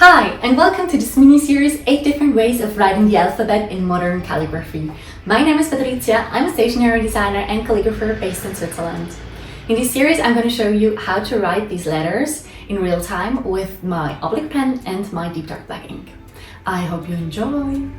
Hi, and welcome to this mini-series 8 different ways of writing the alphabet in modern calligraphy. My name is Patrizia, I'm a stationery designer and calligrapher based in Switzerland. In this series I'm going to show you how to write these letters in real time with my oblique pen and my deep dark black ink. I hope you enjoy!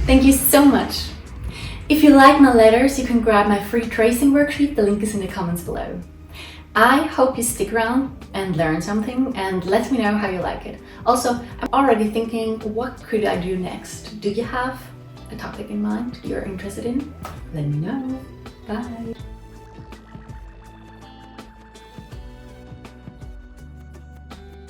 Thank you so much! If you like my letters, you can grab my free tracing worksheet, the link is in the comments below. I hope you stick around and learn something and let me know how you like it. Also, I'm already thinking, what could I do next? Do you have a topic in mind you're interested in? Let me know. Bye!